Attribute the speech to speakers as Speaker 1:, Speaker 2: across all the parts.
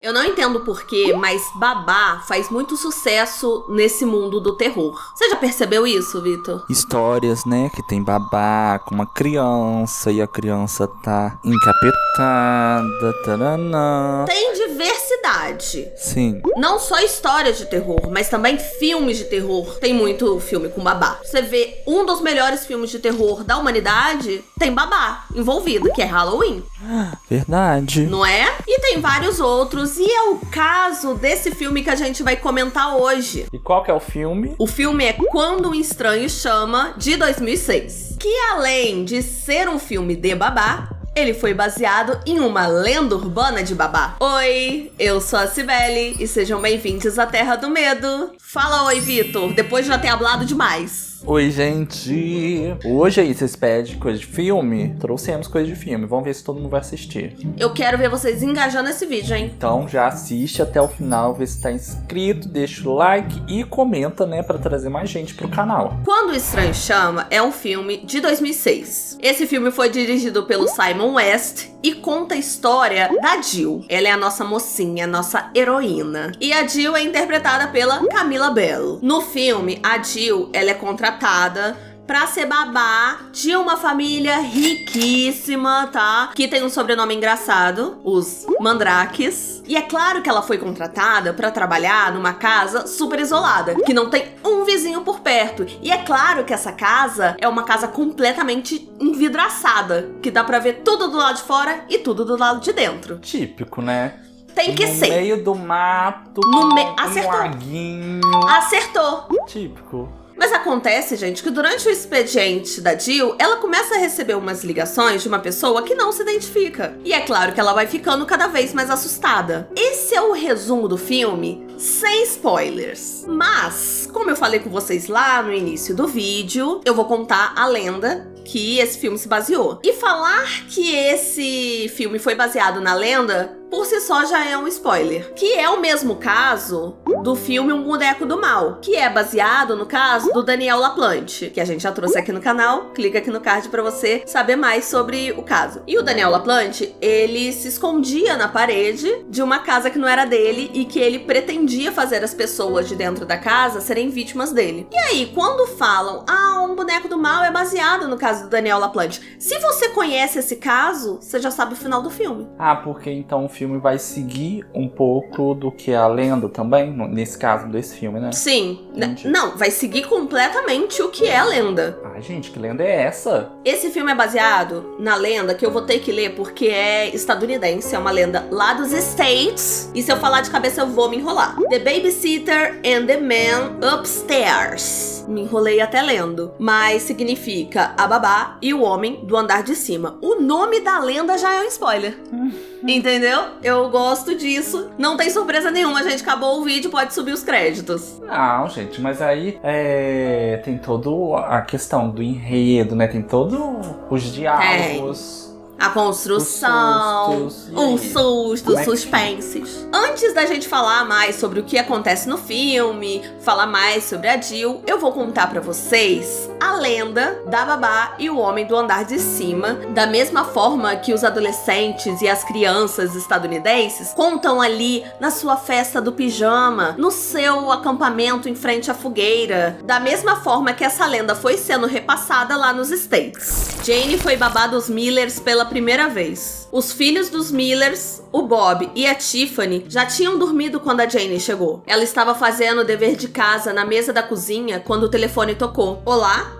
Speaker 1: Eu não entendo porquê, mas Babá faz muito sucesso nesse mundo do terror. Você já percebeu isso, Vitor?
Speaker 2: Histórias, né, que tem babá com uma criança e a criança tá encapetada, taranã.
Speaker 1: Tem diversidade.
Speaker 2: Sim.
Speaker 1: Não só histórias de terror, mas também filmes de terror. Tem muito filme com babá. Você vê um dos melhores filmes de terror da humanidade, tem babá envolvido, que é Halloween.
Speaker 2: Verdade.
Speaker 1: Não é? E tem vários outros. E é o caso desse filme que a gente vai comentar hoje.
Speaker 2: E qual que é o filme?
Speaker 1: O filme é Quando um Estranho Chama, de 2006. Que além de ser um filme de babá, ele foi baseado em uma lenda urbana de babá. Oi, eu sou a Cibele e sejam bem-vindos à Terra do Medo. Fala oi, Vitor, depois de já ter hablado demais.
Speaker 2: Oi, gente! Hoje aí, vocês pedem coisa de filme? Trouxemos coisa de filme, vamos ver se todo mundo vai assistir.
Speaker 1: Eu quero ver vocês engajando nesse vídeo, hein?
Speaker 2: Então já assiste até o final, vê se tá inscrito, deixa o like e comenta, né, pra trazer mais gente pro canal.
Speaker 1: Quando o Estranho Chama é um filme de 2006. Esse filme foi dirigido pelo Simon West e conta a história da Jill. Ela é a nossa mocinha, a nossa heroína. E a Jill é interpretada pela Camila Bell. No filme, a Jill, ela é contratada pra ser babá de uma família riquíssima, tá? Que tem um sobrenome engraçado, os Mandrakes. E é claro que ela foi contratada pra trabalhar numa casa super isolada, que não tem um vizinho por perto. E é claro que essa casa é uma casa completamente envidraçada, que dá pra ver tudo do lado de fora e tudo do lado de dentro.
Speaker 2: Típico, né?
Speaker 1: Tem que ser.
Speaker 2: No meio do mato,
Speaker 1: Acertou.
Speaker 2: um laguinho.
Speaker 1: Acertou.
Speaker 2: Típico.
Speaker 1: Mas acontece, gente, que durante o expediente da Jill, ela começa a receber umas ligações de uma pessoa que não se identifica. E é claro que ela vai ficando cada vez mais assustada. Esse é o resumo do filme, sem spoilers. Mas, como eu falei com vocês lá no início do vídeo, eu vou contar a lenda que esse filme se baseou. E falar que esse filme foi baseado na lenda, por si só já é um spoiler. Que é o mesmo caso do filme Um Boneco do Mal, que é baseado no caso do Daniel LaPlante, que a gente já trouxe aqui no canal. Clica aqui no card pra você saber mais sobre o caso. E o Daniel LaPlante, ele se escondia na parede de uma casa que não era dele e que ele pretendia fazer as pessoas de dentro da casa serem vítimas dele. E aí, quando falam, Um Boneco do Mal é baseado no caso do Daniel LaPlante, se você conhece esse caso, você já sabe o final do filme.
Speaker 2: Porque então o filme vai seguir um pouco do que é a lenda também, nesse caso desse filme, né?
Speaker 1: Sim.
Speaker 2: Entendi.
Speaker 1: Não, vai seguir completamente o que é a lenda.
Speaker 2: Gente, que lenda é essa?
Speaker 1: Esse filme é baseado na lenda que eu vou ter que ler porque é estadunidense, é uma lenda lá dos States. E se eu falar de cabeça eu vou me enrolar. The Babysitter and the Man Upstairs. Me enrolei até lendo. Mas significa a babá e o homem do andar de cima. O nome da lenda já é um spoiler. Entendeu? Eu gosto disso. Não tem surpresa nenhuma, a gente acabou o vídeo, pode subir os créditos.
Speaker 2: Não, gente, mas aí tem toda a questão do enredo, né? Tem todos os diálogos.
Speaker 1: A construção, os sustos, os suspenses. Antes da gente falar mais sobre o que acontece no filme, falar mais sobre a Jill, eu vou contar pra vocês a lenda da babá e o homem do andar de cima, da mesma forma que os adolescentes e as crianças estadunidenses contam ali na sua festa do pijama, no seu acampamento em frente à fogueira, da mesma forma que essa lenda foi sendo repassada lá nos States. Jane foi babá dos Millers pela primeira vez. Os filhos dos Millers, o Bob e a Tiffany, já tinham dormido quando a Jane chegou. Ela estava fazendo o dever de casa na mesa da cozinha quando o telefone tocou. Olá?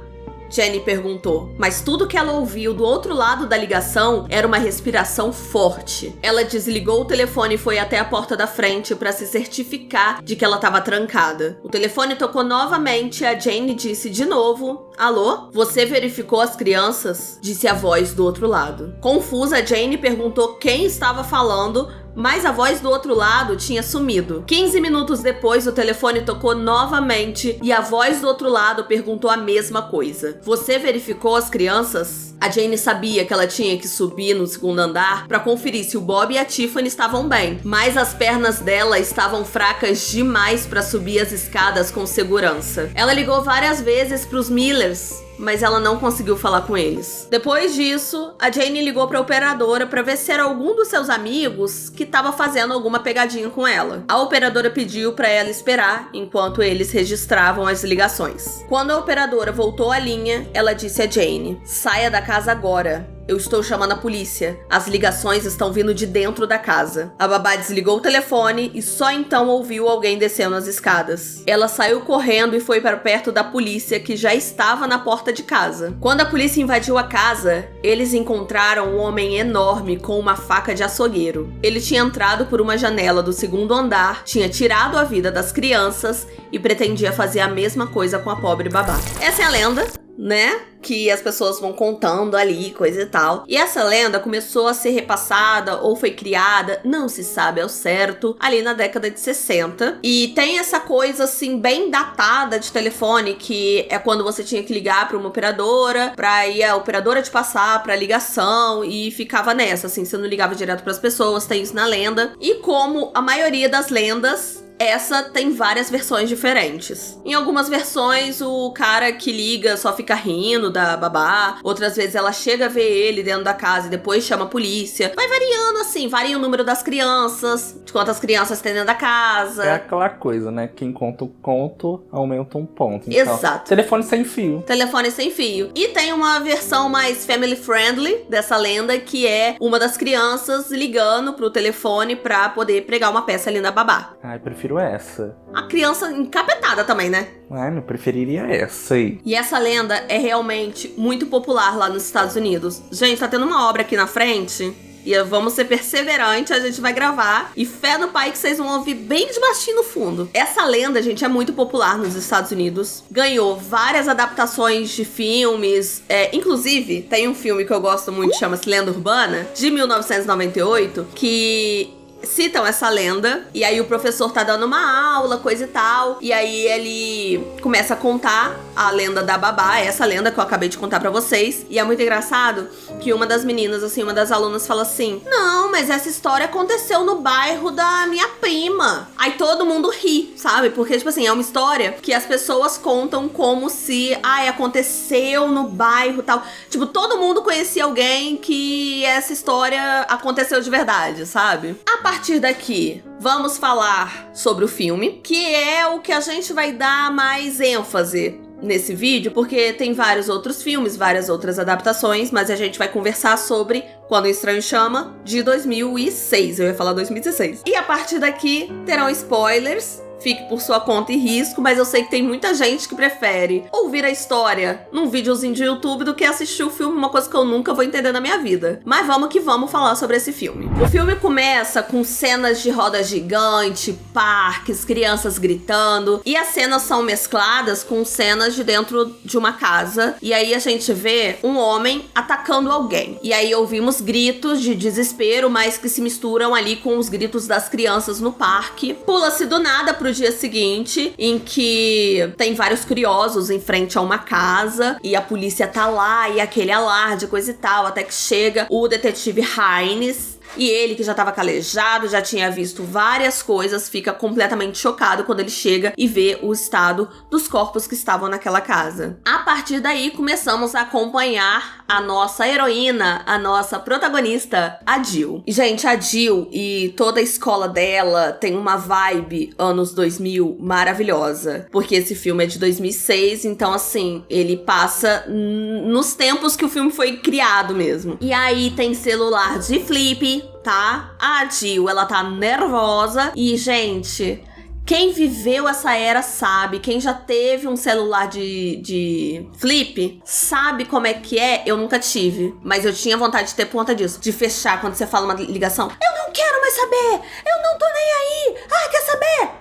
Speaker 1: Jenny perguntou, mas tudo que ela ouviu do outro lado da ligação era uma respiração forte. Ela desligou o telefone e foi até a porta da frente para se certificar de que ela estava trancada. O telefone tocou novamente e a Jenny disse de novo, alô? Você verificou as crianças? Disse a voz do outro lado. Confusa, a Jenny perguntou quem estava falando, mas a voz do outro lado tinha sumido. 15 minutos depois, o telefone tocou novamente e a voz do outro lado perguntou a mesma coisa. Você verificou as crianças? A Jane sabia que ela tinha que subir no segundo andar para conferir se o Bob e a Tiffany estavam bem, mas as pernas dela estavam fracas demais para subir as escadas com segurança. Ela ligou várias vezes para os Millers, mas ela não conseguiu falar com eles. Depois disso, a Jane ligou pra operadora pra ver se era algum dos seus amigos que tava fazendo alguma pegadinha com ela. A operadora pediu pra ela esperar enquanto eles registravam as ligações. Quando a operadora voltou à linha, ela disse a Jane: "Saia da casa agora. Eu estou chamando a polícia. As ligações estão vindo de dentro da casa." A babá desligou o telefone e só então ouviu alguém descendo as escadas. Ela saiu correndo e foi para perto da polícia, que já estava na porta de casa. Quando a polícia invadiu a casa, eles encontraram um homem enorme com uma faca de açougueiro. Ele tinha entrado por uma janela do segundo andar, tinha tirado a vida das crianças e pretendia fazer a mesma coisa com a pobre babá. Essa é a lenda, né? Que as pessoas vão contando ali, coisa e tal. E essa lenda começou a ser repassada ou foi criada, não se sabe ao certo, ali na década de 60. E tem essa coisa, assim, bem datada de telefone, que é quando você tinha que ligar pra uma operadora, pra ir a operadora te passar pra ligação, e ficava nessa, assim, você não ligava direto pras pessoas, tem isso na lenda. E como a maioria das lendas, essa tem várias versões diferentes. Em algumas versões, o cara que liga só fica rindo da babá. Outras vezes ela chega a ver ele dentro da casa e depois chama a polícia. Vai variando assim, varia o número das crianças, de quantas crianças tem dentro da casa.
Speaker 2: É aquela coisa, né? Quem conta o conto, aumenta um ponto. Então,
Speaker 1: exato.
Speaker 2: Telefone sem fio.
Speaker 1: Telefone sem fio. E tem uma versão mais family friendly dessa lenda, que é uma das crianças ligando pro telefone pra poder pregar uma peça ali na babá.
Speaker 2: Ai, prefiro essa.
Speaker 1: A criança encapetada também, né?
Speaker 2: Ai, eu preferiria essa aí.
Speaker 1: E essa lenda é realmente muito popular lá nos Estados Unidos. Gente, tá tendo uma obra aqui na frente. E vamos ser perseverantes, a gente vai gravar. E fé no pai que vocês vão ouvir bem de baixinho no fundo. Essa lenda, gente, é muito popular nos Estados Unidos. Ganhou várias adaptações de filmes. Inclusive, tem um filme que eu gosto muito, chama-se Lenda Urbana, de 1998, que citam essa lenda, e aí o professor tá dando uma aula, coisa e tal, e aí ele começa a contar a lenda da babá, essa lenda que eu acabei de contar pra vocês, e é muito engraçado que uma das meninas, assim, uma das alunas fala assim: "Não, mas essa história aconteceu no bairro da minha prima." Aí todo mundo ri, sabe? Porque, tipo assim, é uma história que as pessoas contam como se, aconteceu no bairro e tal. Tipo, todo mundo conhecia alguém que essa história aconteceu de verdade, sabe? A partir daqui, vamos falar sobre o filme, que é o que a gente vai dar mais ênfase nesse vídeo, porque tem vários outros filmes, várias outras adaptações, mas a gente vai conversar sobre Quando o Estranho Chama, de 2006. Eu ia falar 2016. E a partir daqui, terão spoilers. Fique por sua conta e risco, mas eu sei que tem muita gente que prefere ouvir a história num videozinho de YouTube do que assistir o filme, uma coisa que eu nunca vou entender na minha vida. Mas vamos que vamos falar sobre esse filme. O filme começa com cenas de roda gigante, parques, crianças gritando, e as cenas são mescladas com cenas de dentro de uma casa, e aí a gente vê um homem atacando alguém. E aí ouvimos gritos de desespero, mas que se misturam ali com os gritos das crianças no parque. Pula-se do nada pro dia seguinte, em que tem vários curiosos em frente a uma casa, e a polícia tá lá, e aquele alarde, coisa e tal, até que chega o detetive Hines. E ele, que já tava calejado, já tinha visto várias coisas, fica completamente chocado quando ele chega e vê o estado dos corpos que estavam naquela casa. A partir daí, começamos a acompanhar a nossa heroína, a nossa protagonista, a Jill. E, gente, a Jill e toda a escola dela tem uma vibe anos 2000 maravilhosa. Porque esse filme é de 2006, então, assim, ele passa nos tempos que o filme foi criado mesmo. E aí tem celular de flip, tá? A Jill, ela tá nervosa e, gente, quem viveu essa era sabe, quem já teve um celular de flip, sabe como é que é. Eu nunca tive, mas eu tinha vontade de ter por conta disso, de fechar quando você fala uma ligação. Eu não quero mais saber, eu não tô nem aí, quer saber?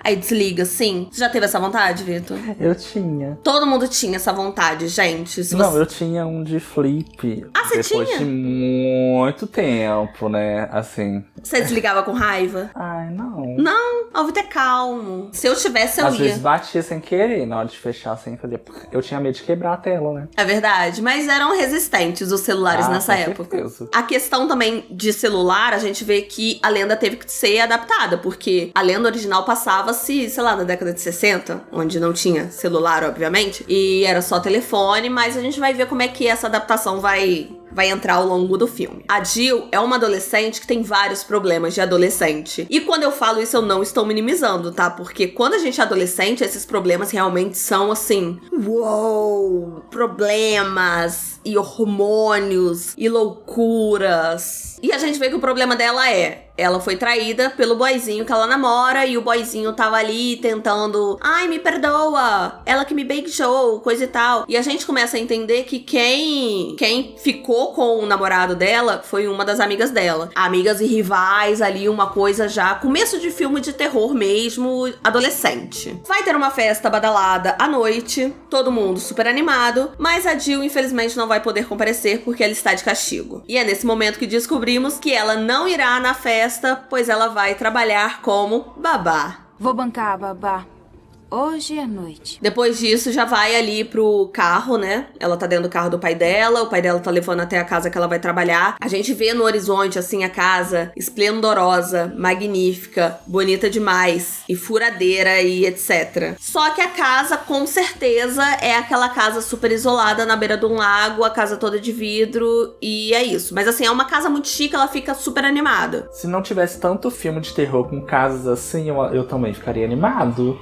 Speaker 1: Aí desliga, sim. Você já teve essa vontade, Vitor?
Speaker 2: Eu tinha.
Speaker 1: Todo mundo tinha essa vontade, gente.
Speaker 2: Não, eu tinha um de flip.
Speaker 1: Você tinha?
Speaker 2: Depois de muito tempo, né? Assim.
Speaker 1: Você desligava com raiva?
Speaker 2: Ai, não.
Speaker 1: Não? Ao Vitor é calmo. Se eu tivesse, eu
Speaker 2: Às
Speaker 1: ia.
Speaker 2: vezes batia sem querer, na hora de fechar sem fazer. Eu tinha medo de quebrar a tela, né?
Speaker 1: É verdade, mas eram resistentes os celulares nessa época.
Speaker 2: Certeza.
Speaker 1: A questão também de celular, a gente vê que a lenda teve que ser adaptada, porque a lenda original passava-se, sei lá, na década de 60, onde não tinha celular, obviamente, e era só telefone, mas a gente vai ver como é que essa adaptação vai entrar ao longo do filme. A Jill é uma adolescente que tem vários problemas de adolescente. E quando eu falo isso, eu não estou minimizando, tá? Porque quando a gente é adolescente, esses problemas realmente são assim... Uou! Problemas e hormônios e loucuras. E a gente vê que o problema dela ela foi traída pelo boyzinho que ela namora e o boyzinho tava ali tentando, ai, me perdoa, ela que me beijou, coisa e tal. E a gente começa a entender que quem ficou com o namorado dela foi uma das amigas dela. Amigas e rivais ali, uma coisa já, começo de filme de terror mesmo, adolescente. Vai ter uma festa badalada à noite, todo mundo super animado, mas a Jill infelizmente não vai poder comparecer porque ela está de castigo. E é nesse momento que descobrimos que ela não irá na festa, pois ela vai trabalhar como babá.
Speaker 3: Vou bancar a babá hoje à noite.
Speaker 1: Depois disso, já vai ali pro carro, né? Ela tá dentro do carro do pai dela, o pai dela tá levando até a casa que ela vai trabalhar. A gente vê no horizonte, assim, a casa esplendorosa, magnífica, bonita demais, e furadeira e etc. Só que a casa, com certeza, é aquela casa super isolada na beira de um lago, a casa toda de vidro, e é isso. Mas assim, é uma casa muito chique, ela fica super animada.
Speaker 2: Se não tivesse tanto filme de terror com casas assim, eu também ficaria animado.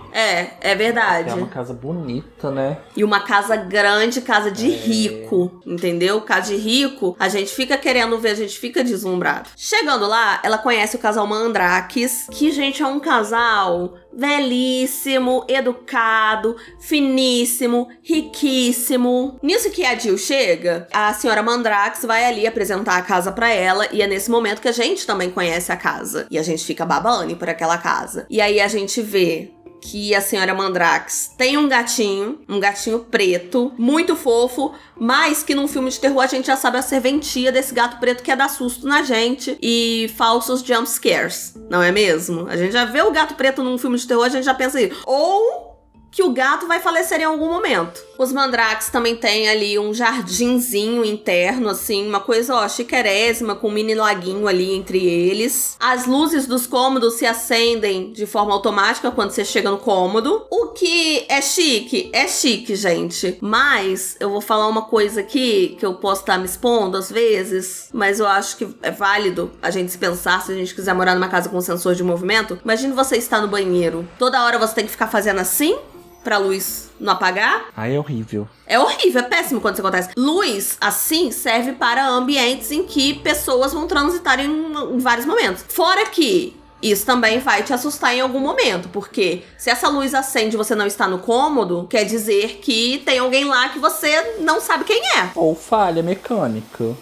Speaker 1: É verdade.
Speaker 2: É uma casa bonita, né?
Speaker 1: E uma casa grande, casa de rico, entendeu? Casa de rico, a gente fica querendo ver, a gente fica deslumbrado. Chegando lá, ela conhece o casal Mandrakes, que, gente, é um casal velhíssimo, educado, finíssimo, riquíssimo. Nisso que a Jill chega, a senhora Mandrakes vai ali apresentar a casa pra ela, e é nesse momento que a gente também conhece a casa. E a gente fica babando por aquela casa. E aí a gente vê que a senhora Mandrakes tem um gatinho preto, muito fofo, mas que num filme de terror a gente já sabe a serventia desse gato preto que é dar susto na gente e falsos jump scares, não é mesmo? A gente já vê o gato preto num filme de terror, a gente já pensa aí, ou que o gato vai falecer em algum momento. Os Mandrakes também tem ali um jardinzinho interno, assim, uma coisa, ó, chiquerésima, com um mini laguinho ali entre eles. As luzes dos cômodos se acendem de forma automática quando você chega no cômodo. O que é chique, gente. Mas eu vou falar uma coisa aqui, que eu posso estar me expondo às vezes, mas eu acho que é válido a gente se pensar, se a gente quiser morar numa casa com sensor de movimento. Imagina você estar no banheiro. Toda hora você tem que ficar fazendo assim, pra luz não apagar.
Speaker 2: Ai, é horrível.
Speaker 1: É horrível, é péssimo quando isso acontece. Luz, assim, serve para ambientes em que pessoas vão transitar em vários momentos. Fora que isso também vai te assustar em algum momento, porque se essa luz acende e você não está no cômodo, quer dizer que tem alguém lá que você não sabe quem é.
Speaker 2: Ou falha mecânica.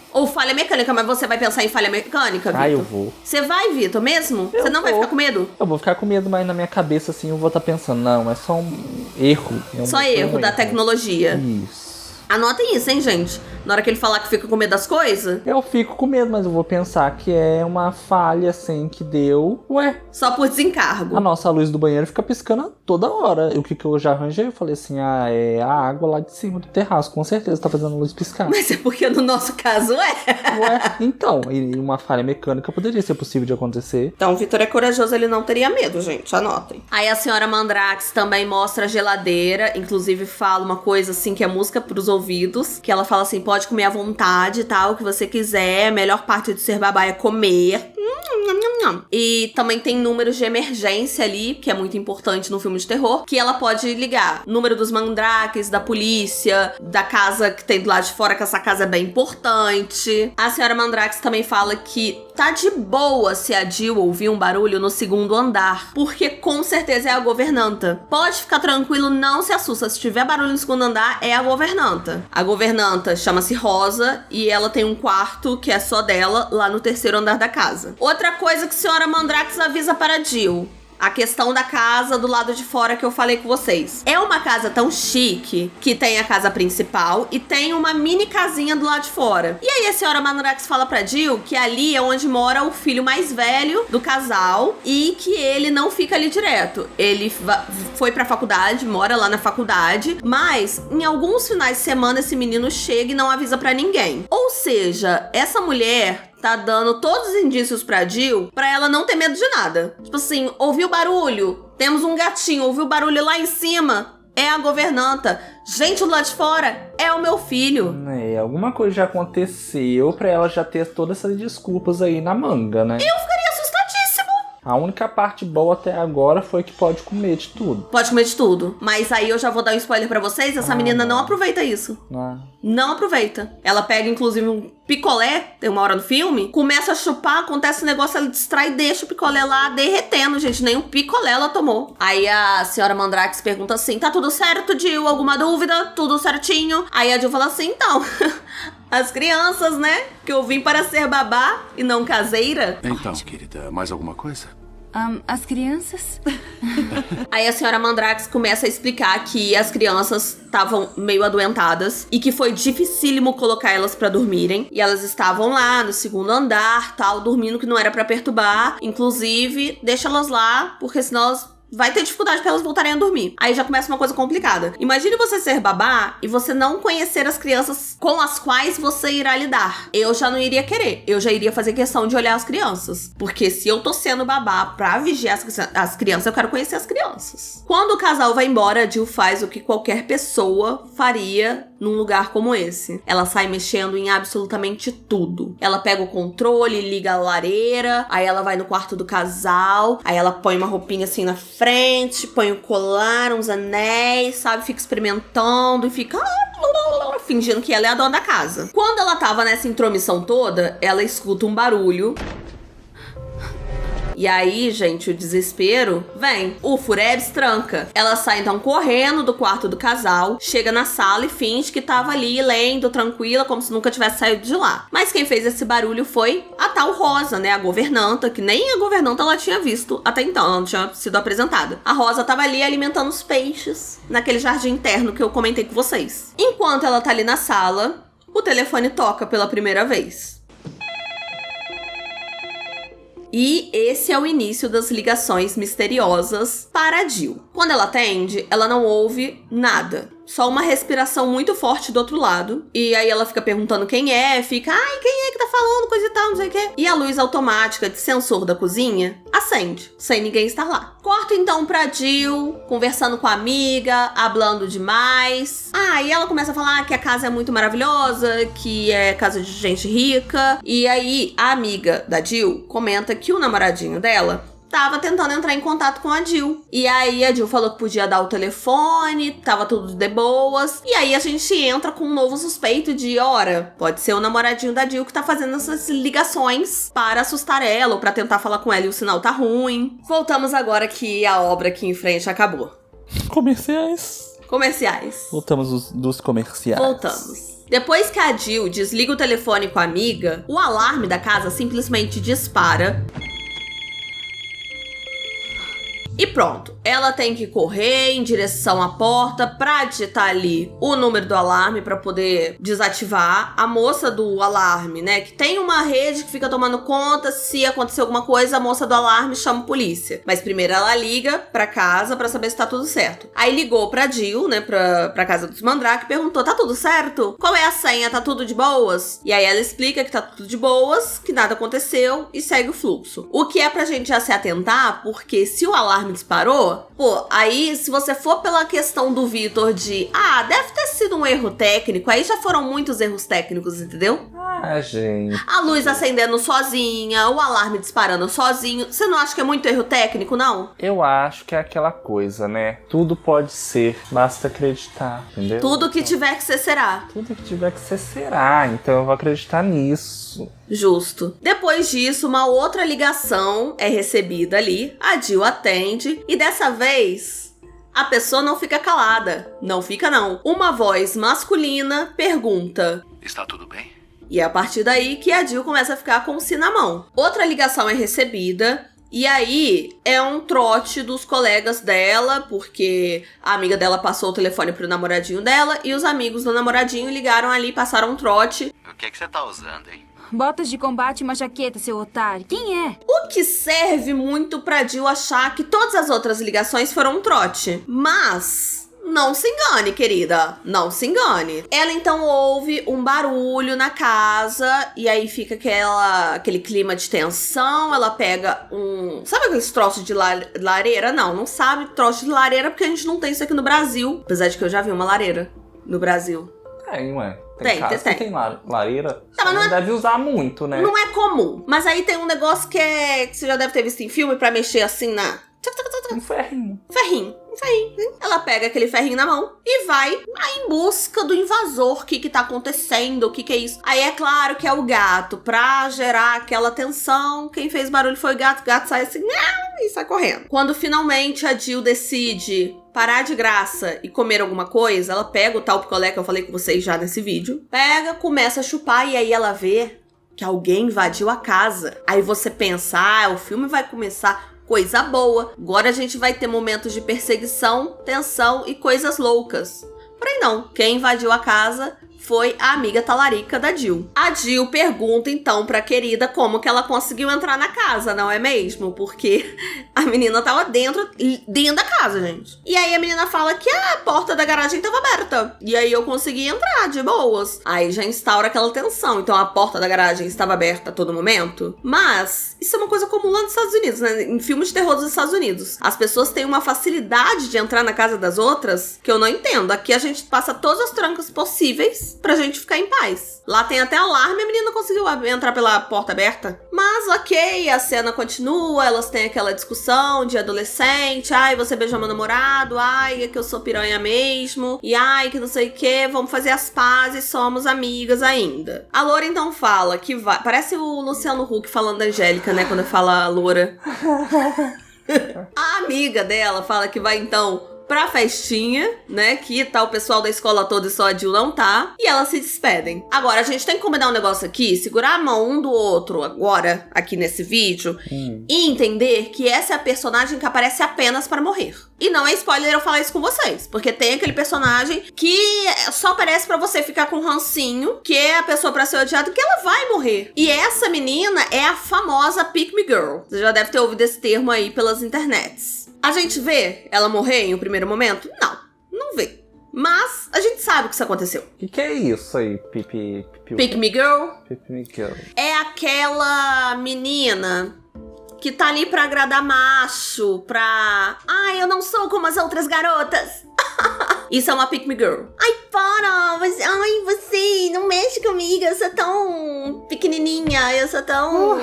Speaker 1: Mas você vai pensar em falha mecânica, Vitor?
Speaker 2: Ah, eu vou.
Speaker 1: Você vai, Vitor, mesmo? Você não vai ficar com medo?
Speaker 2: Eu vou ficar com medo, mas na minha cabeça, assim, eu vou estar pensando, não, é só um erro.
Speaker 1: Só erro da tecnologia.
Speaker 2: Isso.
Speaker 1: Anotem isso, hein, gente? Na hora que ele falar que fica com medo das coisas...
Speaker 2: Eu fico com medo, mas eu vou pensar que é uma falha, assim, que deu... Ué,
Speaker 1: só por desencargo.
Speaker 2: a nossa luz do banheiro fica piscando toda hora. E o que eu já arranjei? Eu falei assim, é a água lá de cima do terraço. Com certeza tá fazendo luz piscar.
Speaker 1: Mas é porque no nosso caso é.
Speaker 2: Ué, então, e uma falha mecânica poderia ser possível de acontecer.
Speaker 1: Então o Vitor é corajoso, ele não teria medo, gente. Anotem. Aí a senhora Mandrakes também mostra a geladeira. Inclusive fala uma coisa assim, que é música pros ouvidos. Que ela fala assim, pode comer à vontade, tal, o que você quiser. A melhor parte de ser babá é comer. E também tem números de emergência ali, que é muito importante no filme de terror, que ela pode ligar. Número dos Mandrakes, da polícia, da casa que tem do lado de fora, que essa casa é bem importante. A senhora Mandrakes também fala que tá de boa se a Jill ouvir um barulho no segundo andar, porque com certeza é a governanta. Pode ficar tranquilo, não se assusta. Se tiver barulho no segundo andar, é a governanta. A governanta chama-se Rosa e ela tem um quarto que é só dela lá no terceiro andar da casa. Outra coisa que a senhora Mandrakes avisa para a Jill: A questão da casa do lado de fora que eu falei com vocês. É uma casa tão chique que tem a casa principal e tem uma mini casinha do lado de fora. E aí a senhora Mandrax fala pra Jill que ali é onde mora o filho mais velho do casal e que ele não fica ali direto. Ele foi pra faculdade, mora lá na faculdade, mas em alguns finais de semana esse menino chega e não avisa pra ninguém. Ou seja, essa mulher tá dando todos os indícios pra Jill pra ela não ter medo de nada. Tipo assim, ouviu barulho? Temos um gatinho. Ouviu barulho lá em cima? É a governanta. Gente, do lado de fora é o meu filho.
Speaker 2: Alguma coisa já aconteceu pra ela já ter todas essas desculpas aí na manga, né?
Speaker 1: Eu ficaria assustadíssimo.
Speaker 2: A única parte boa até agora foi que pode comer de tudo.
Speaker 1: Pode comer de tudo. Mas aí eu já vou dar um spoiler pra vocês. Essa menina não aproveita isso. Não aproveita. Ela pega, inclusive, um picolé, tem uma hora no filme, começa a chupar, acontece um negócio, ela distrai e deixa o picolé lá derretendo, gente. Nem um picolé ela tomou. Aí a senhora Mandrax pergunta assim, tá tudo certo, Jill? Alguma dúvida? Tudo certinho? Aí a Jill fala assim, então... As crianças, né? Que eu vim para ser babá e não caseira.
Speaker 4: Então, querida, mais alguma coisa?
Speaker 3: As crianças?
Speaker 1: Aí a senhora Mandrax começa a explicar que as crianças estavam meio adoentadas e que foi dificílimo colocar elas pra dormirem. E elas estavam lá no segundo andar, tal, dormindo, que não era pra perturbar. Inclusive, deixa elas lá, porque senão elas... vai ter dificuldade pra elas voltarem a dormir. Aí já começa uma coisa complicada. Imagine você ser babá e você não conhecer as crianças com as quais você irá lidar. Eu já não iria querer. Eu já iria fazer questão de olhar as crianças. Porque se eu tô sendo babá pra vigiar as crianças, eu quero conhecer as crianças. Quando o casal vai embora, a Jill faz o que qualquer pessoa faria num lugar como esse. Ela sai mexendo em absolutamente tudo. Ela pega o controle, liga a lareira, aí ela vai no quarto do casal, aí ela põe uma roupinha assim na frente, põe o colar, uns anéis, sabe? Fica experimentando e fica... fingindo que ela é a dona da casa. Quando ela tava nessa intromissão toda, ela escuta um barulho. E aí, gente, o desespero vem. O Furebs tranca. Ela sai, então, correndo do quarto do casal, chega na sala e finge que tava ali, lendo, tranquila, como se nunca tivesse saído de lá. Mas quem fez esse barulho foi a tal Rosa, né? A governanta, que nem a governanta ela tinha visto até então, ela não tinha sido apresentada. A Rosa tava ali alimentando os peixes naquele jardim interno que eu comentei com vocês. Enquanto ela tá ali na sala, o telefone toca pela primeira vez. E esse é o início das ligações misteriosas para a Jill. Quando ela atende, ela não ouve nada. Só uma respiração muito forte do outro lado. E aí ela fica perguntando quem é, fica, ai, quem é que tá falando, coisa e tal, não sei o quê. E a luz automática de sensor da cozinha acende, sem ninguém estar lá. Corta então pra Jill, conversando com a amiga, hablando demais. E ela começa a falar que a casa é muito maravilhosa, que é casa de gente rica. E aí a amiga da Jill comenta que o namoradinho dela tava tentando entrar em contato com a Jill. E aí a Jill falou que podia dar o telefone, tava tudo de boas. E aí a gente entra com um novo suspeito de, ora, pode ser o namoradinho da Jill que tá fazendo essas ligações para assustar ela ou pra tentar falar com ela e o sinal tá ruim. Voltamos agora que a obra aqui em frente acabou.
Speaker 2: Comerciais. Voltamos dos comerciais.
Speaker 1: Voltamos. Depois que a Jill desliga o telefone com a amiga, o alarme da casa simplesmente dispara. E pronto, ela tem que correr em direção à porta pra digitar ali o número do alarme pra poder desativar. A moça do alarme, né, que tem uma rede que fica tomando conta, se acontecer alguma coisa, a moça do alarme chama a polícia. Mas primeiro ela liga pra casa pra saber se tá tudo certo. Aí ligou pra Jill, né, pra casa dos Mandrake, perguntou, tá tudo certo? Qual é a senha? Tá tudo de boas? E aí ela explica que tá tudo de boas, que nada aconteceu e segue o fluxo. O que é pra gente já se atentar, porque se o alarme disparou, aí se você for pela questão do Vitor de, deve ter sido um erro técnico, aí já foram muitos erros técnicos, entendeu?
Speaker 2: Gente.
Speaker 1: A luz acendendo sozinha, o alarme disparando sozinho, você não acha que é muito erro técnico, não?
Speaker 2: Eu acho que é aquela coisa, né? Tudo pode ser, basta acreditar, entendeu?
Speaker 1: Tudo que tiver que ser, será.
Speaker 2: Tudo que tiver que ser, será, então eu vou acreditar nisso.
Speaker 1: Justo. Depois disso, uma outra ligação é recebida ali, a Jill atende e dessa vez a pessoa não fica calada. Não fica não. Uma voz masculina pergunta:
Speaker 4: está tudo bem?
Speaker 1: E é a partir daí que a Jill começa a ficar com o si na mão. Outra ligação é recebida E aí, é um trote dos colegas dela, porque a amiga dela passou o telefone pro namoradinho dela, e os amigos do namoradinho ligaram ali e passaram um trote.
Speaker 5: O que você tá usando, hein?
Speaker 3: Botas de combate e uma jaqueta, seu otário. Quem é?
Speaker 1: O que serve muito pra Jill achar que todas as outras ligações foram um trote. Mas não se engane, querida. Não se engane. Ela então ouve um barulho na casa e aí fica aquele clima de tensão. Ela pega um... Sabe aqueles troços de lareira? Não sabe troço de lareira porque a gente não tem isso aqui no Brasil. Apesar de que eu já vi uma lareira no Brasil.
Speaker 2: Tem, ué.
Speaker 1: Tem.
Speaker 2: Tem lareira.
Speaker 1: Tá,
Speaker 2: não deve usar muito, né?
Speaker 1: Não é comum. Mas aí tem um negócio que você já deve ter visto em filme pra mexer assim na...
Speaker 2: Um ferrinho.
Speaker 1: Ferrinho. Ela pega aquele ferrinho na mão e vai em busca do invasor. O que tá acontecendo? O que é isso? Aí é claro que é o gato. Pra gerar aquela tensão, quem fez barulho foi o gato. O gato sai assim e sai correndo. Quando finalmente a Jill decide parar de graça e comer alguma coisa, ela pega o tal picolé que eu falei com vocês já nesse vídeo. Pega, começa a chupar e aí ela vê que alguém invadiu a casa. Aí você pensa, o filme vai começar... Coisa boa. Agora a gente vai ter momentos de perseguição, tensão e coisas loucas. Porém não. Quem invadiu a casa foi a amiga talarica da Jill. A Jill pergunta então pra querida como que ela conseguiu entrar na casa, não é mesmo? Porque a menina tava dentro da casa, gente. E aí a menina fala que a porta da garagem tava aberta. E aí eu consegui entrar de boas. Aí já instaura aquela tensão. Então a porta da garagem estava aberta a todo momento. Mas isso é uma coisa comum lá nos Estados Unidos, né? Em filmes de terror dos Estados Unidos. As pessoas têm uma facilidade de entrar na casa das outras que eu não entendo. Aqui a gente passa todas as trancas possíveis pra gente ficar em paz. Lá tem até alarme e a menina conseguiu entrar pela porta aberta. Mas ok, a cena continua, elas têm aquela discussão de adolescente. Ai, você beijou meu namorado. Ai, é que eu sou piranha mesmo. E ai, que não sei o que. Vamos fazer as pazes, somos amigas ainda. A Loura então fala que vai... Parece o Luciano Huck falando da Angélica, né? Quando fala a Loura. A amiga dela fala que vai então... pra festinha, né, que tá o pessoal da escola toda e só a Jill não tá, e elas se despedem. Agora, a gente tem que combinar um negócio aqui, segurar a mão um do outro agora, aqui nesse vídeo, e entender que essa é a personagem que aparece apenas para morrer. E não é spoiler eu falar isso com vocês, porque tem aquele personagem que só aparece pra você ficar com rancinho, que é a pessoa pra ser odiada, que ela vai morrer. E essa menina é a famosa Pick Me Girl. Você já deve ter ouvido esse termo aí pelas internets. A gente vê ela morrer em um primeiro momento? Não vê. Mas a gente sabe que isso aconteceu.
Speaker 2: O que é isso aí,
Speaker 1: Pick Me Girl?
Speaker 2: Pick Me Girl.
Speaker 1: É aquela menina que tá ali pra agradar macho, pra... Ai, eu não sou como as outras garotas. Isso é uma Pick Me Girl. Ai, para! Você não mexe comigo, eu sou tão pequenininha, eu sou tão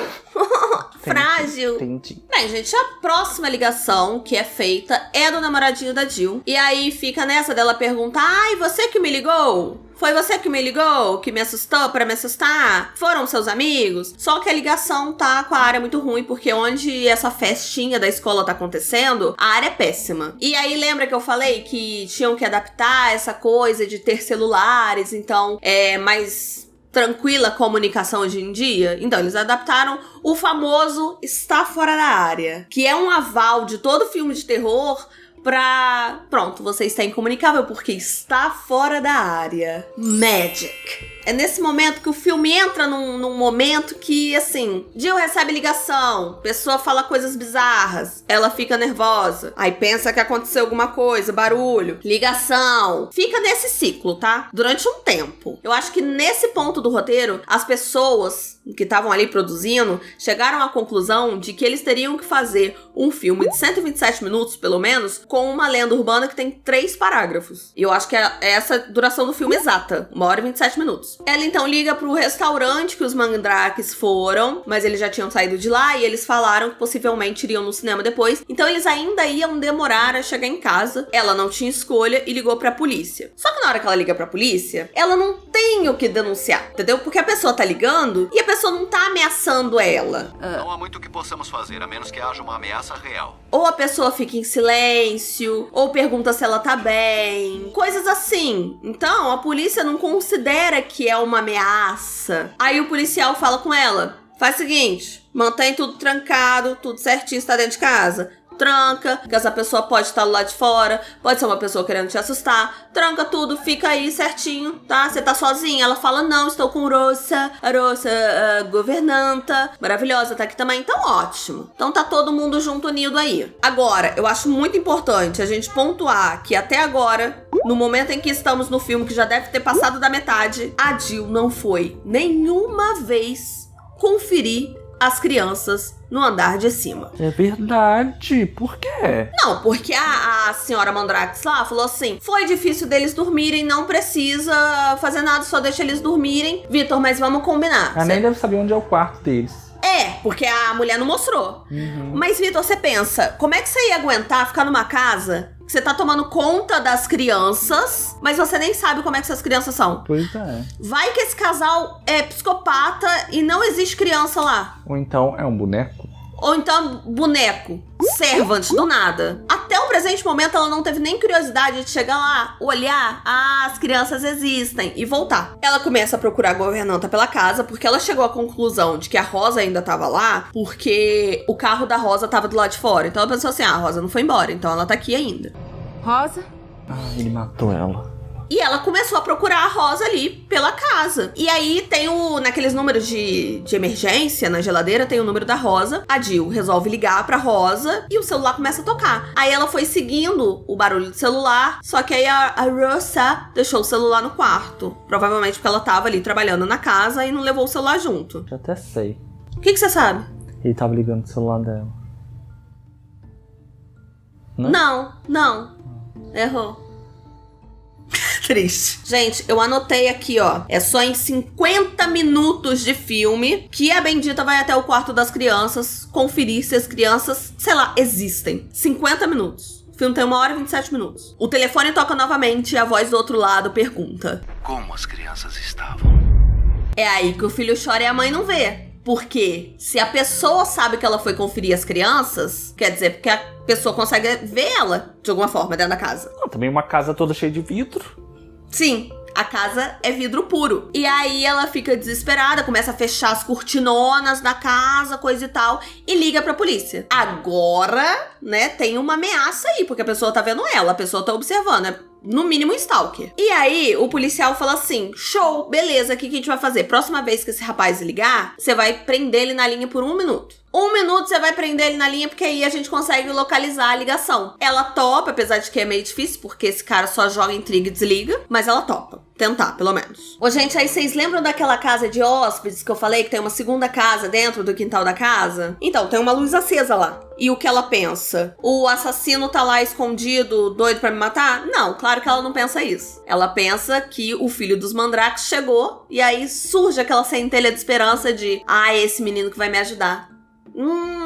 Speaker 1: frágil.
Speaker 2: Entendi.
Speaker 1: Bem, gente, a próxima ligação que é feita é do namoradinho da Jill. E aí fica nessa dela perguntar, ai, você que me ligou? Foi você que me ligou, que me assustou pra me assustar? Foram seus amigos? Só que a ligação tá com a área muito ruim, porque onde essa festinha da escola tá acontecendo, a área é péssima. E aí lembra que eu falei que tinham que adaptar essa coisa de ter celulares, então é mais tranquila a comunicação hoje em dia? Então eles adaptaram o famoso está fora da área, que é um aval de todo filme de terror pra... Pronto, você está incomunicável porque está fora da área. Magic. É nesse momento que o filme entra num momento que, assim, Jill recebe ligação, pessoa fala coisas bizarras, ela fica nervosa, aí pensa que aconteceu alguma coisa, barulho, ligação. Fica nesse ciclo, tá? Durante um tempo. Eu acho que nesse ponto do roteiro, as pessoas que estavam ali produzindo chegaram à conclusão de que eles teriam que fazer um filme de 127 minutos, pelo menos, com uma lenda urbana que tem 3 parágrafos. E eu acho que é essa a duração do filme exata, 1h e 27 minutos. Ela então liga pro restaurante que os Mandrakes foram, mas eles já tinham saído de lá e eles falaram que possivelmente iriam no cinema depois. Então eles ainda iam demorar a chegar em casa. Ela não tinha escolha e ligou pra polícia. Só que na hora que ela liga pra polícia, ela não tem o que denunciar, entendeu? Porque a pessoa tá ligando e a pessoa não tá ameaçando ela.
Speaker 5: Não há muito que possamos fazer, a menos que haja uma ameaça real.
Speaker 1: Ou a pessoa fica em silêncio, ou pergunta se ela tá bem, coisas assim. Então, a polícia não considera que é uma ameaça. Aí o policial fala com ela, faz o seguinte, Mantém tudo trancado, tudo certinho, está dentro de casa. Tranca, que essa pessoa pode estar lá de fora, pode ser uma pessoa querendo te assustar. Tranca tudo, fica aí certinho, tá? Você tá sozinha? Ela fala, não, estou com Rosa, a Rosa, a governanta, maravilhosa, tá aqui também. Então, ótimo. Então tá todo mundo junto, unido aí. Agora, eu acho muito importante a gente pontuar que até agora, no momento em que estamos no filme, que já deve ter passado da metade, a Jill não foi nenhuma vez conferir as crianças no andar de cima.
Speaker 2: É verdade. Por quê?
Speaker 1: Não, porque a senhora Mandrax lá falou assim, foi difícil deles dormirem, não precisa fazer nada, só deixa eles dormirem. Vitor, mas vamos combinar.
Speaker 2: Ela nem deve saber onde é o quarto deles.
Speaker 1: É, porque a mulher não mostrou. Mas, Vitor, você pensa, como é que você ia aguentar ficar numa casa que você tá tomando conta das crianças, mas você nem sabe como é que essas crianças são?
Speaker 2: Pois é.
Speaker 1: Vai que esse casal é psicopata e não existe criança lá.
Speaker 2: Ou então é um boneco.
Speaker 1: Ou então, boneco, servant, do nada. Até o presente momento, ela não teve nem curiosidade de chegar lá, olhar, as crianças existem, e voltar. Ela começa a procurar a governanta pela casa, porque ela chegou à conclusão de que a Rosa ainda tava lá, porque o carro da Rosa tava do lado de fora. Então ela pensou assim, a Rosa não foi embora, então ela tá aqui ainda.
Speaker 3: Rosa?
Speaker 2: Ele matou ela.
Speaker 1: E ela começou a procurar a Rosa ali pela casa. E aí tem naqueles números de emergência na geladeira, tem o número da Rosa. A Jill resolve ligar pra Rosa e o celular começa a tocar. Aí ela foi seguindo o barulho do celular, só que aí a Rosa deixou o celular no quarto. Provavelmente porque ela tava ali trabalhando na casa e não levou o celular junto.
Speaker 2: Já até sei.
Speaker 1: O que você sabe?
Speaker 2: Ele tava ligando o celular dela.
Speaker 1: Não. Errou. Triste. Gente, eu anotei aqui, ó. É só em 50 minutos de filme que a bendita vai até o quarto das crianças conferir se as crianças, sei lá, existem. 50 minutos. O filme tem 1h e 27 minutos. O telefone toca novamente e a voz do outro lado pergunta:
Speaker 5: Como as crianças estavam?
Speaker 1: É aí que o filho chora e a mãe não vê. Porque se a pessoa sabe que ela foi conferir as crianças, quer dizer, porque a pessoa consegue ver ela de alguma forma dentro da casa.
Speaker 2: Também uma casa toda cheia de vidro.
Speaker 1: Sim, a casa é vidro puro. E aí ela fica desesperada, começa a fechar as cortinonas da casa, coisa e tal, e liga pra polícia. Agora, né, tem uma ameaça aí, porque a pessoa tá vendo ela, a pessoa tá observando, é no mínimo um stalker. E aí o policial fala assim, show, beleza, o que a gente vai fazer? Próxima vez que esse rapaz ligar, você vai prender ele na linha por 1 minuto. 1 minuto você vai prender ele na linha, porque aí a gente consegue localizar a ligação. Ela topa, apesar de que é meio difícil, porque esse cara só joga intriga e desliga, mas ela topa. Tentar, pelo menos. Ô, gente, aí vocês lembram daquela casa de hóspedes que eu falei que tem uma segunda casa dentro do quintal da casa? Então, tem uma luz acesa lá. E o que ela pensa? O assassino tá lá escondido, doido pra me matar? Não, claro que ela não pensa isso. Ela pensa que o filho dos Mandrax chegou, e aí surge aquela centelha de esperança de, é esse menino que vai me ajudar.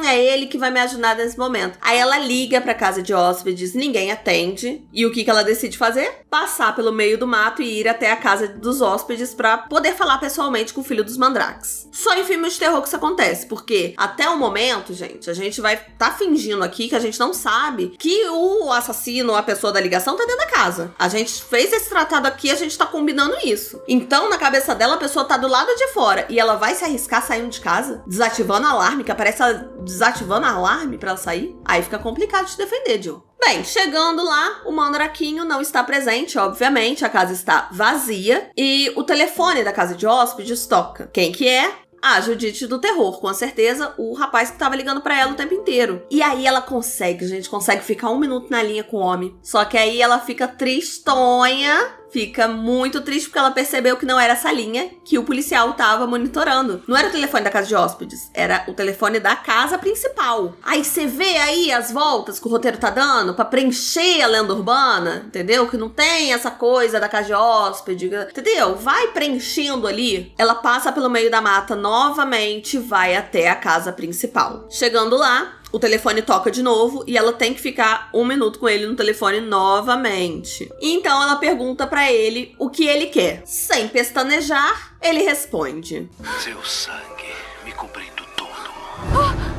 Speaker 1: É ele que vai me ajudar nesse momento. Aí ela liga pra casa de hóspedes, ninguém atende. E o que ela decide fazer? Passar pelo meio do mato e ir até a casa dos hóspedes pra poder falar pessoalmente com o filho dos Mandrax. Só em filmes de terror que isso acontece, porque até o momento, gente, a gente vai tá fingindo aqui que a gente não sabe que o assassino ou a pessoa da ligação tá dentro da casa. A gente fez esse tratado aqui, a gente tá combinando isso. Então, na cabeça dela, a pessoa tá do lado de fora e ela vai se arriscar saindo de casa, desativando o alarme, que aparece ela desativando o alarme pra ela sair. Aí fica complicado de defender, Jill. Bem, chegando lá, o Mandraquinho não está presente, obviamente, a casa está vazia e o telefone da casa de hóspedes toca. Quem que é? A Judite do terror, com certeza, o rapaz que tava ligando pra ela o tempo inteiro. E aí ela consegue ficar 1 minuto na linha com o homem. Só que aí ela fica tristonha, fica muito triste porque ela percebeu que não era essa linha que o policial tava monitorando. Não era o telefone da casa de hóspedes, era o telefone da casa principal. Aí você vê aí as voltas que o roteiro tá dando pra preencher a lenda urbana, entendeu? Que não tem essa coisa da casa de hóspede, entendeu? Vai preenchendo ali. Ela passa pelo meio da mata novamente, vai até a casa principal. Chegando lá, o telefone toca de novo e ela tem que ficar 1 minuto com ele no telefone novamente. Então ela pergunta pra ele o que ele quer. Sem pestanejar, ele responde:
Speaker 5: Seu sangue me cobrindo todo.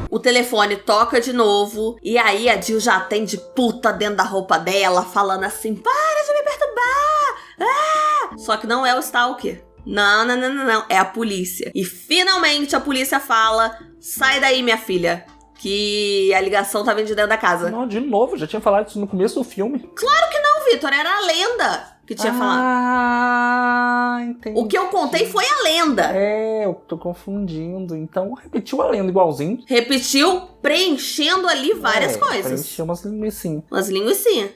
Speaker 1: O telefone toca de novo e aí a Jill já tem de puta dentro da roupa dela, falando assim, para de me perturbar! Só que não é o stalker. Não. É a polícia. E finalmente a polícia fala: sai daí, minha filha, que a ligação tá vindo de dentro da casa.
Speaker 2: Não, de novo, já tinha falado isso no começo do filme.
Speaker 1: Claro que não, Vitor, era a lenda que tinha falado.
Speaker 2: Ah, entendi.
Speaker 1: O que eu contei foi a lenda.
Speaker 2: Eu tô confundindo. Então repetiu a lenda igualzinho.
Speaker 1: Repetiu, preenchendo ali várias coisas.
Speaker 2: Preencheu umas linguicinhas.
Speaker 1: Umas linguicinhas.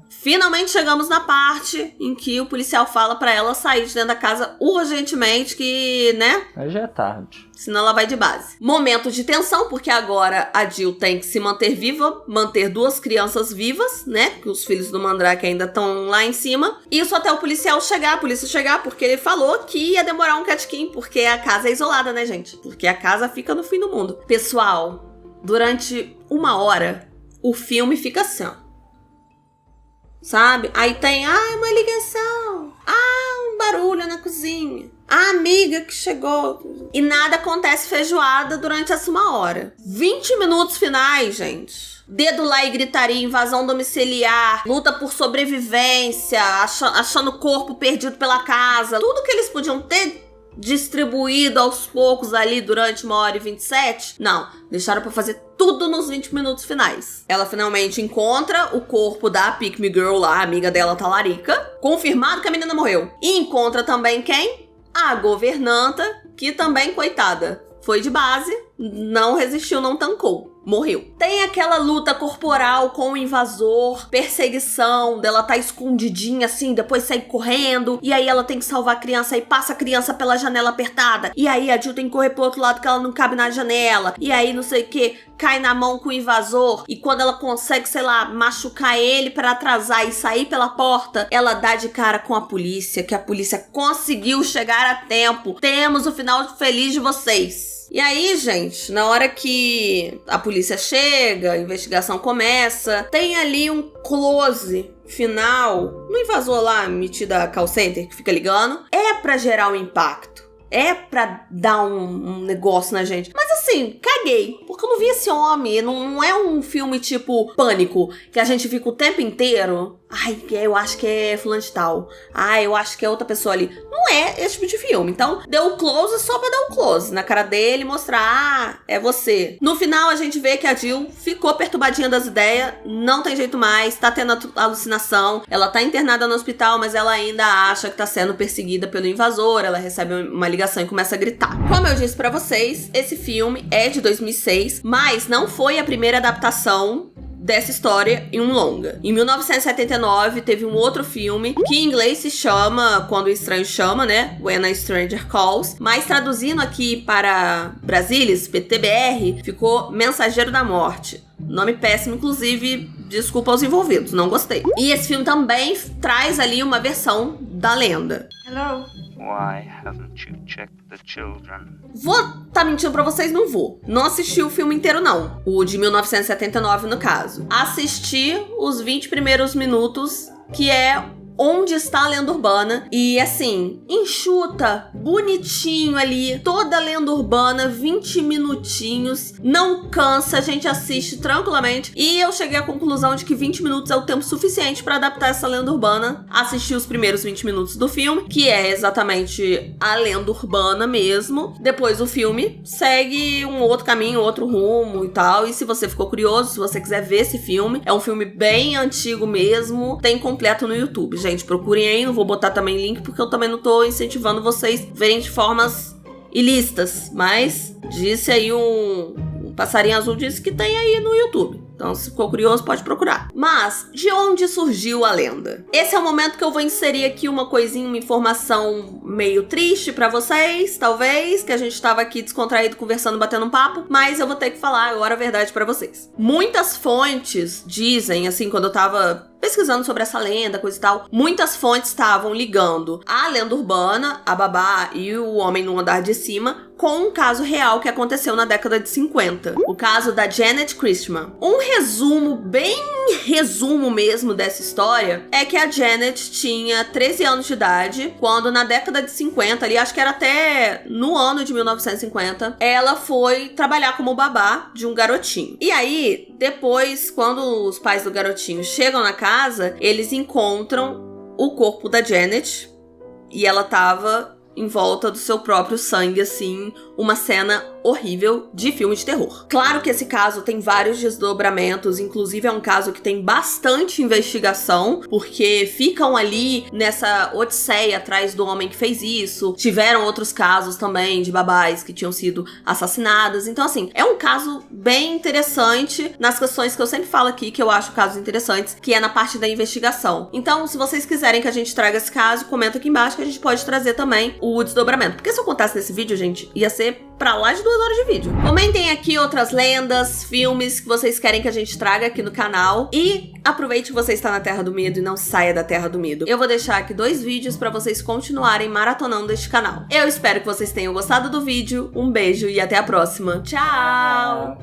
Speaker 1: Finalmente chegamos na parte em que o policial fala pra ela sair de dentro da casa urgentemente, que, né?
Speaker 2: Aí já é tarde.
Speaker 1: Senão ela vai de base. Momento de tensão, porque agora a Jill tem que se manter viva, manter 2 crianças vivas, né? Que os filhos do Mandrake ainda estão lá em cima. Isso até o policial chegar, a polícia chegar, porque ele falou que ia demorar um catquim, porque a casa é isolada, né, gente? Porque a casa fica no fim do mundo. Pessoal, durante 1 hora, o filme fica assim, ó. Sabe? Aí tem, uma ligação. Um barulho na cozinha. A amiga que chegou. E nada acontece feijoada durante essa 1 hora. 20 minutos finais, gente. Dedo lá e gritaria, invasão domiciliar, luta por sobrevivência, achando o corpo perdido pela casa. Tudo que eles podiam ter distribuído aos poucos ali durante 1 hora e 27. Não, deixaram pra fazer tudo nos 20 minutos finais. Ela finalmente encontra o corpo da Pick Me Girl lá, a amiga dela, Talarica. Confirmado que a menina morreu. E encontra também quem? A governanta, que também, coitada, foi de base, não resistiu, não tancou. Morreu. Tem aquela luta corporal com o invasor, perseguição, dela tá escondidinha assim, depois sai correndo, e aí ela tem que salvar a criança, e passa a criança pela janela apertada, e aí a Jill tem que correr pro outro lado que ela não cabe na janela, e aí não sei o que, cai na mão com o invasor, e quando ela consegue, sei lá, machucar ele pra atrasar e sair pela porta, ela dá de cara com a polícia, que a polícia conseguiu chegar a tempo. Temos o final feliz de vocês. E aí, gente, na hora que a polícia chega, a investigação começa, tem ali um close final no invasor lá, metido a call center, que fica ligando. É pra gerar um impacto. É pra dar um negócio na gente. Mas assim, caguei. Porque eu não vi esse homem. Não é um filme tipo Pânico, que a gente fica o tempo inteiro. Ai, eu acho que é fulano de tal. Ai, eu acho que é outra pessoa ali. Não é esse tipo de filme. Então, deu o close só pra dar o close na cara dele e mostrar, é você. No final, a gente vê que a Jill ficou perturbadinha das ideias. Não tem jeito mais. Tá tendo alucinação. Ela tá internada no hospital, mas ela ainda acha que tá sendo perseguida pelo invasor. Ela recebe uma ligação e começa a gritar. Como eu disse pra vocês, esse filme é de 2006, mas não foi a primeira adaptação dessa história em um longa. Em 1979, teve um outro filme, que em inglês se chama Quando o Estranho Chama, né? When a Stranger Calls. Mas traduzindo aqui para Brasilis, PTBR, ficou Mensageiro da Morte. Nome péssimo, inclusive, desculpa aos envolvidos, não gostei. E esse filme também traz ali uma versão da lenda.
Speaker 3: Hello?
Speaker 6: Why haven't you checked the children?
Speaker 1: Vou tá mentindo pra vocês? Não vou. Não assisti o filme inteiro, não. O de 1979, no caso. Assisti os 20 primeiros minutos, que é Onde Está a Lenda Urbana. E assim, enxuta, bonitinho ali, toda a lenda urbana, 20 minutinhos, não cansa, a gente assiste tranquilamente. E eu cheguei à conclusão de que 20 minutos é o tempo suficiente pra adaptar essa lenda urbana. Assisti os primeiros 20 minutos do filme, que é exatamente a lenda urbana mesmo. Depois o filme segue um outro caminho, outro rumo e tal. E se você ficou curioso, se você quiser ver esse filme, é um filme bem antigo mesmo, tem completo no YouTube. Gente, procurem aí, não vou botar também link, porque eu também não tô incentivando vocês verem de formas ilícitas, mas disse aí um passarinho azul, disse que tem aí no YouTube. Então, se ficou curioso, pode procurar. Mas, de onde surgiu a lenda? Esse é o momento que eu vou inserir aqui uma coisinha, uma informação meio triste pra vocês, talvez, que a gente tava aqui descontraído, conversando, batendo um papo, mas eu vou ter que falar agora a verdade pra vocês. Muitas fontes dizem, assim, quando eu tava pesquisando sobre essa lenda, coisa e tal, muitas fontes estavam ligando a lenda urbana, a babá e o homem no andar de cima, com um caso real que aconteceu na década de 50. O caso da Janet Christman. Um resumo, bem resumo mesmo dessa história, é que a Janet tinha 13 anos de idade, quando na década de 50, ali, acho que era até no ano de 1950, ela foi trabalhar como babá de um garotinho. E aí, depois, quando os pais do garotinho chegam na casa, eles encontram o corpo da Janet e ela tava em volta do seu próprio sangue, assim, uma cena horrível de filme de terror. Claro que esse caso tem vários desdobramentos, inclusive é um caso que tem bastante investigação, porque ficam ali nessa odisseia atrás do homem que fez isso. Tiveram outros casos também de babás que tinham sido assassinadas. Então, assim, é um caso bem interessante nas questões que eu sempre falo aqui, que eu acho casos interessantes, que é na parte da investigação. Então, se vocês quiserem que a gente traga esse caso, comenta aqui embaixo que a gente pode trazer também o desdobramento. Porque se eu contasse nesse vídeo, gente, ia ser pra lá de 2 horas de vídeo. Comentem aqui outras lendas, filmes que vocês querem que a gente traga aqui no canal. E aproveite que você está na Terra do Medo e não saia da Terra do Medo. Eu vou deixar aqui 2 vídeos pra vocês continuarem maratonando este canal. Eu espero que vocês tenham gostado do vídeo. Um beijo e até a próxima. Tchau!